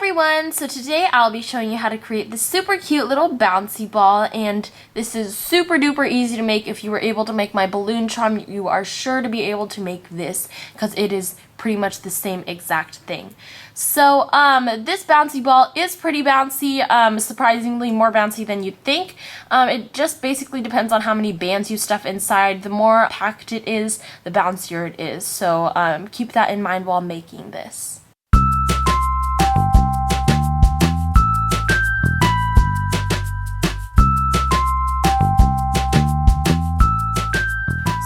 everyone! So today I'll be showing you how to create this super cute little bouncy ball, and this is super duper easy to make. If you were able to make my balloon charm, you are sure to be able to make this because it is pretty much the same exact thing. So this bouncy ball is pretty bouncy, surprisingly more bouncy than you'd think. It just basically depends on how many bands you stuff inside. The more packed it is, the bouncier it is. So keep that in mind while making this.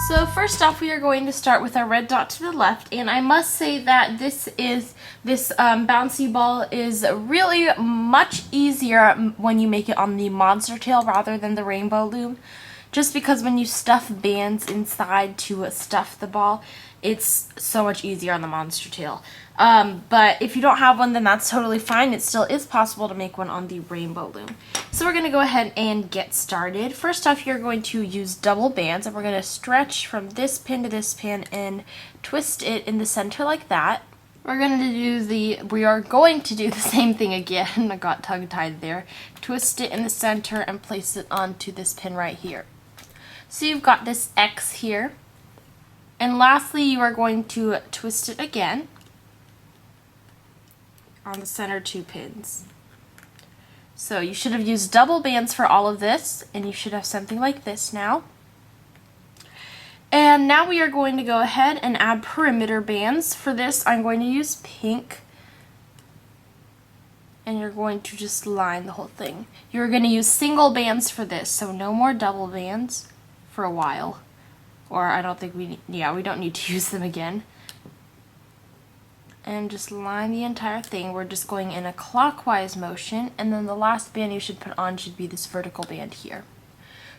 So first off, we are going to start with our red dot to the left, and I must say that this bouncy ball is really much easier when you make it on the monster tail rather than the rainbow loom, just because when you stuff bands inside to stuff the ball, it's so much easier on the monster tail. But if you don't have one, then that's totally fine. It still is possible to make one on the rainbow loom. So we're going to go ahead and get started. First off, you're going to use double bands, and we're going to stretch from this pin to this pin and twist it in the center like that. We are going to do the same thing again. I got tongue-tied there. Twist it in the center and place it onto this pin right here. So you've got this X here. And lastly, you are going to twist it again on the center two pins. So you should have used double bands for all of this, and you should have something like this now. And now we are going to go ahead and add perimeter bands. For this, I'm going to use pink, and you're going to just line the whole thing. You're going to use single bands for this, so no more double bands for a while. Or I don't think we don't need to use them again. And just line the entire thing. We're just going in a clockwise motion, and then the last band you should put on should be this vertical band here.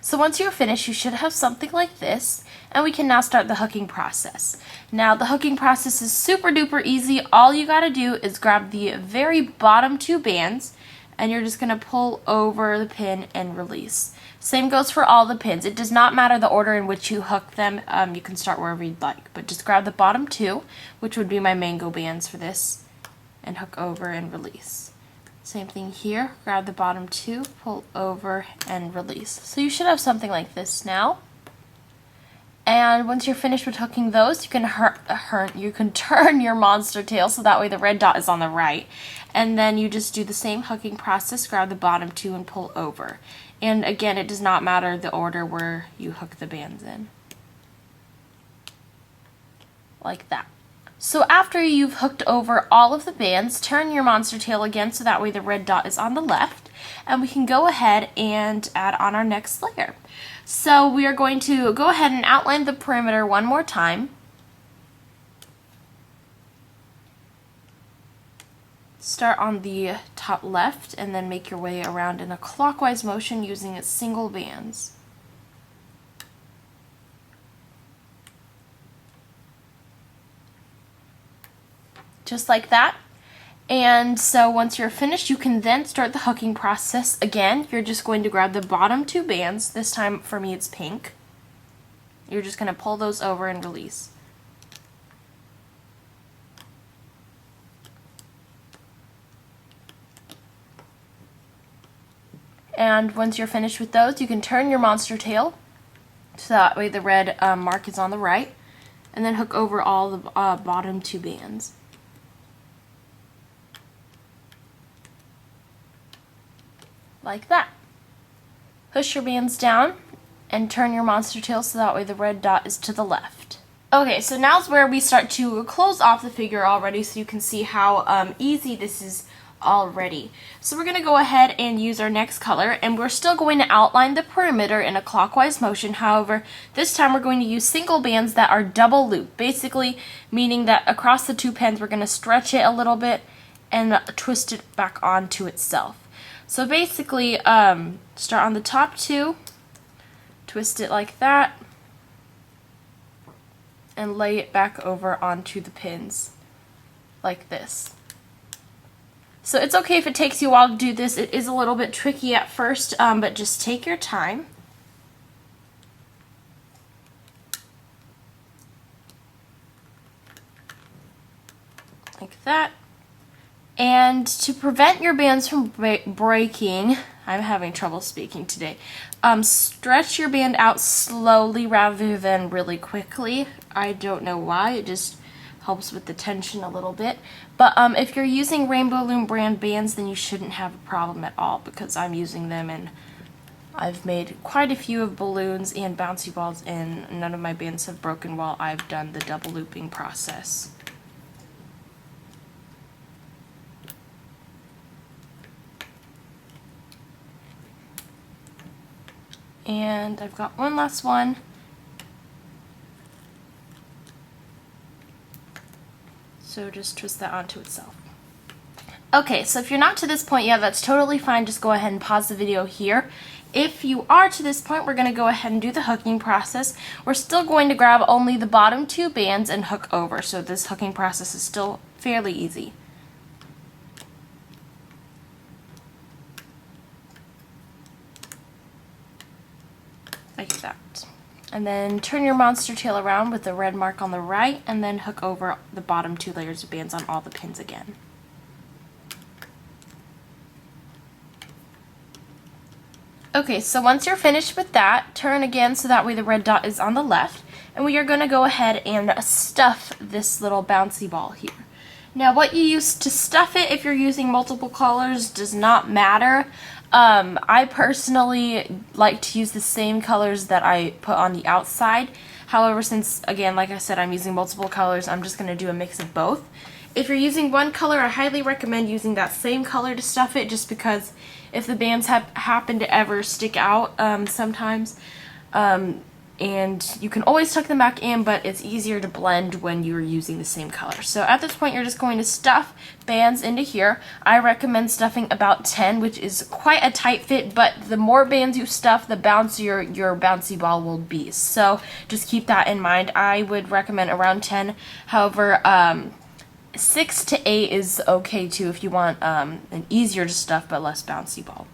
So once you're finished, you should have something like this, and we can now start the hooking process. Now the hooking process is super duper easy. All you gotta do is grab the very bottom two bands, and you're just gonna pull over the pin and release. Same goes for all the pins. It does not matter the order in which you hook them. You can start wherever you'd like, but just grab the bottom two, which would be my mango bands for this, and hook over and release. Same thing here. Grab the bottom two, pull over, and release. So you should have something like this now. And once you're finished with hooking those, you can turn your monster tail so that way the red dot is on the right. And then you just do the same hooking process, grab the bottom two and pull over. And again, it does not matter the order where you hook the bands in. Like that. So after you've hooked over all of the bands, turn your monster tail again so that way the red dot is on the left. And we can go ahead and add on our next layer. So we are going to go ahead and outline the perimeter one more time. Start on the top left and then make your way around in a clockwise motion using its single bands. Just like that. And so once you're finished, you can then start the hooking process. Again, you're just going to grab the bottom two bands. This time for me it's pink. You're just going to pull those over and release. And once you're finished with those, you can turn your monster tail so that way the red mark is on the right, and then hook over all the bottom two bands. Like that. Push your bands down and turn your monster tail so that way the red dot is to the left. Okay, so now's where we start to close off the figure already, so you can see how easy this is already. So we're going to go ahead and use our next color, and we're still going to outline the perimeter in a clockwise motion. However, this time we're going to use single bands that are double loop, basically meaning that across the two pins we're going to stretch it a little bit and twist it back onto itself. So basically, start on the top two, twist it like that, and lay it back over onto the pins like this. So it's okay if it takes you a while to do this. It is a little bit tricky at first, but just take your time. Like that. And And to prevent your bands from breaking, I'm having trouble speaking today, stretch your band out slowly rather than really quickly. I don't know why, it just helps with the tension a little bit. But if you're using Rainbow Loom brand bands, then you shouldn't have a problem at all, because I'm using them and I've made quite a few of balloons and bouncy balls, and none of my bands have broken while I've done the double looping process. And I've got one last one. So just twist that onto itself. Okay, so if you're not to this point yet, that's totally fine. Just go ahead and pause the video here. If you are to this point, we're going to go ahead and do the hooking process. We're still going to grab only the bottom two bands and hook over. So this hooking process is still fairly easy. Like that. And then turn your monster tail around with the red mark on the right, and then hook over the bottom two layers of bands on all the pins again. Okay, so once you're finished with that, turn again so that way the red dot is on the left, and we are going to go ahead and stuff this little bouncy ball here. Now what you use to stuff it, if you're using multiple colors, does not matter. I personally like to use the same colors that I put on the outside. However, since, again, like I said, I'm using multiple colors, I'm just going to do a mix of both. If you're using one color, I highly recommend using that same color to stuff it, just because if the bands happen to ever stick out sometimes, and you can always tuck them back in, but it's easier to blend when you're using the same color. So at this point, you're just going to stuff bands into here. I recommend stuffing about 10, which is quite a tight fit, but the more bands you stuff, the bouncier your bouncy ball will be. So just keep that in mind. I would recommend around 10. However, 6 to 8 is okay too if you want an easier to stuff but less bouncy ball.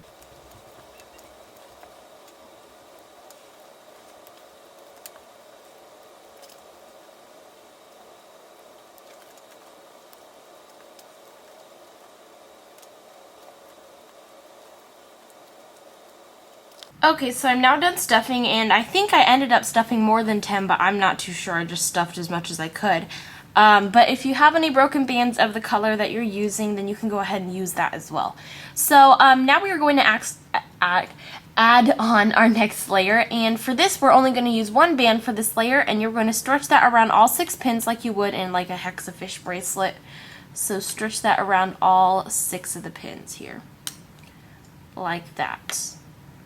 Okay, so I'm now done stuffing, and I think I ended up stuffing more than 10, but I'm not too sure. I just stuffed as much as I could. But if you have any broken bands of the color that you're using, then you can go ahead and use that as well. So now we are going to add on our next layer, and for this we're only going to use one band for this layer, and you're going to stretch that around all 6 pins like you would in like a hexafish bracelet. So stretch that around all 6 of the pins here, like that.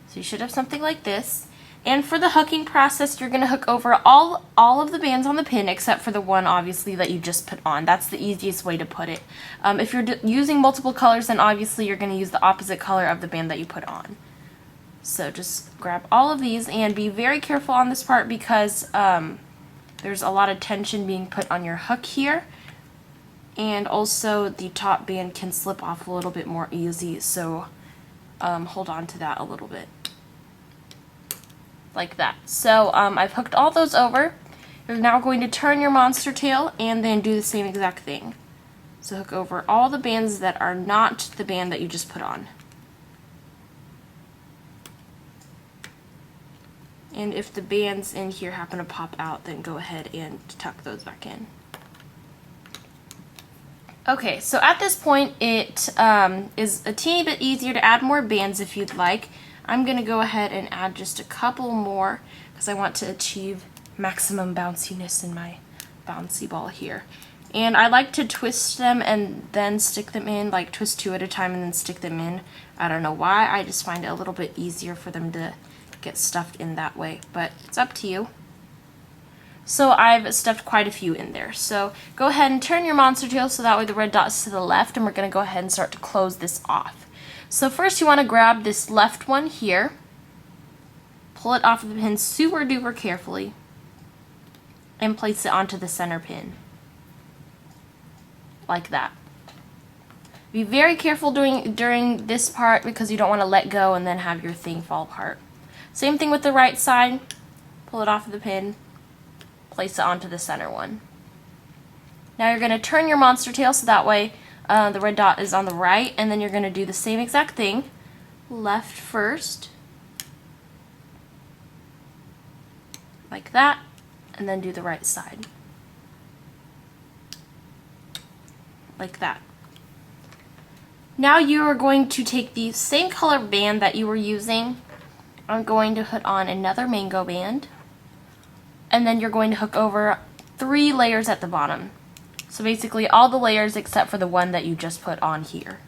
So you should have something like this. And for the hooking process, you're going to hook over all of the bands on the pin except for the one, obviously, that you just put on. That's the easiest way to put it. If you're using multiple colors, then obviously you're going to use the opposite color of the band that you put on. So just grab all of these and be very careful on this part, because there's a lot of tension being put on your hook here. And also the top band can slip off a little bit more easy, so hold on to that a little bit. Like that. So I've hooked all those over. You're now going to turn your monster tail and then do the same exact thing. So hook over all the bands that are not the band that you just put on. And if the bands in here happen to pop out, then go ahead and tuck those back in. Okay, so at this point it is a teeny bit easier to add more bands if you'd like. I'm going to go ahead and add just a couple more because I want to achieve maximum bounciness in my bouncy ball here. And I like to twist them and then stick them in, like twist 2 at a time and then stick them in. I don't know why, I just find it a little bit easier for them to get stuffed in that way, but it's up to you. So I've stuffed quite a few in there. So go ahead and turn your monster tail so that way the red dot is to the left, and we're going to go ahead and start to close this off. So first you want to grab this left one here, pull it off of the pin super duper carefully, and place it onto the center pin. Like that. Be very careful during this part because you don't want to let go and then have your thing fall apart. Same thing with the right side, pull it off of the pin, place it onto the center one. Now you're going to turn your monster tail so that way The red dot is on the right, and then you're going to do the same exact thing. Left first, like that, and then do the right side, like that. Now you are going to take the same color band that you were using. I'm going to put on another mango band, and then you're going to hook over 3 layers at the bottom. So basically all the layers except for the one that you just put on here.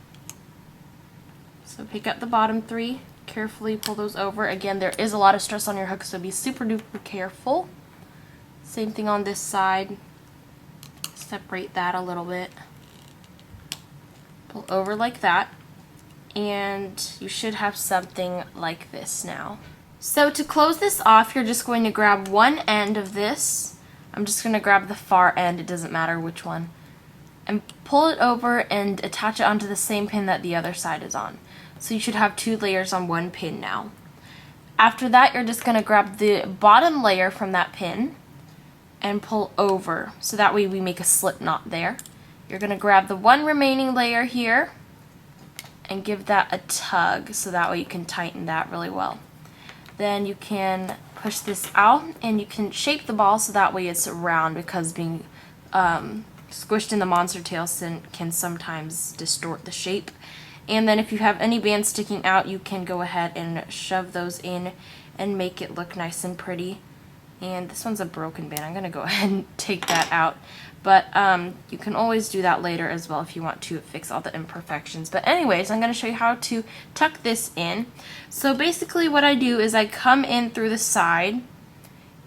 So pick up the bottom 3, carefully pull those over. Again, there is a lot of stress on your hook, so be super duper careful. Same thing on this side. Separate that a little bit. Pull over like that, and you should have something like this now. So to close this off, you're just going to grab one end of this. I'm just going to grab the far end, it doesn't matter which one, and pull it over and attach it onto the same pin that the other side is on. So you should have 2 layers on one pin now. After that, you're just going to grab the bottom layer from that pin and pull over, so that way we make a slip knot there. You're going to grab the one remaining layer here and give that a tug, so that way you can tighten that really well. Then you can push this out and you can shape the ball so that way it's round, because being squished in the monster tail can sometimes distort the shape. And then if you have any bands sticking out, you can go ahead and shove those in and make it look nice and pretty. And this one's a broken band. I'm going to go ahead and take that out. But you can always do that later as well if you want to fix all the imperfections. But anyways, I'm going to show you how to tuck this in. So basically what I do is I come in through the side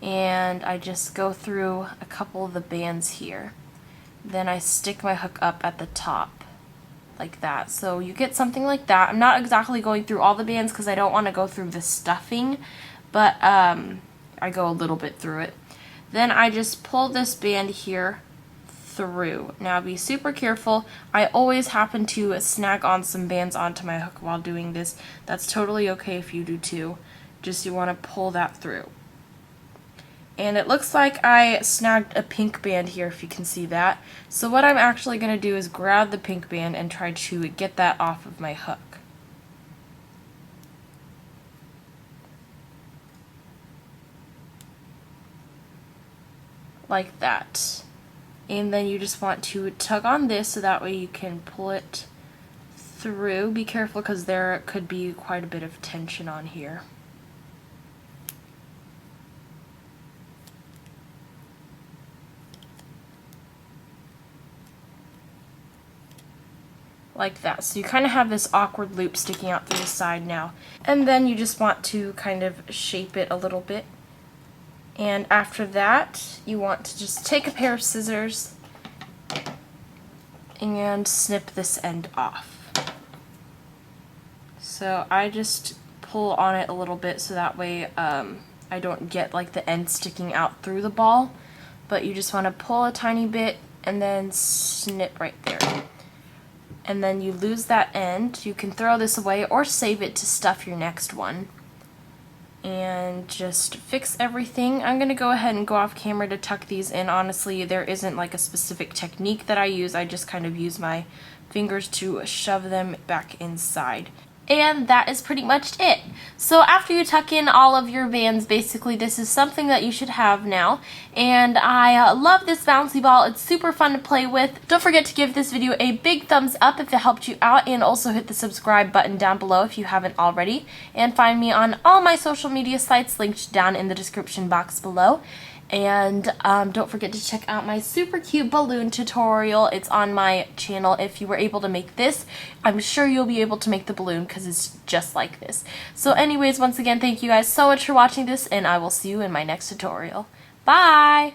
and I just go through a couple of the bands here. Then I stick my hook up at the top like that. So you get something like that. I'm not exactly going through all the bands because I don't want to go through the stuffing, but I go a little bit through it. Then I just pull this band here through. Now be super careful. I always happen to snag on some bands onto my hook while doing this. That's totally okay if you do too. Just you want to pull that through. And it looks like I snagged a pink band here, if you can see that. So what I'm actually going to do is grab the pink band and try to get that off of my hook. Like that. And then you just want to tug on this so that way you can pull it through. Be careful because there could be quite a bit of tension on here. Like that. So you kind of have this awkward loop sticking out through the side now. And then you just want to kind of shape it a little bit. And after that, you want to just take a pair of scissors and snip this end off. So I just pull on it a little bit so that way I don't get like the end sticking out through the ball. But you just want to pull a tiny bit and then snip right there. And then you lose that end. You can throw this away or save it to stuff your next one. And just fix everything. I'm going to go ahead and go off camera to tuck these in. Honestly, there isn't like a specific technique that I use. I just kind of use my fingers to shove them back inside. And that is pretty much it. So after you tuck in all of your bands, basically this is something that you should have now. And I love this bouncy ball. It's super fun to play with. Don't forget to give this video a big thumbs up if it helped you out, and also hit the subscribe button down below if you haven't already. And find me on all my social media sites linked down in the description box below. And don't forget to check out my super cute balloon tutorial. It's on my channel. If you were able to make this, I'm sure you'll be able to make the balloon because it's just like this. So anyways, once again, thank you guys so much for watching this, and I will see you in my next tutorial. Bye!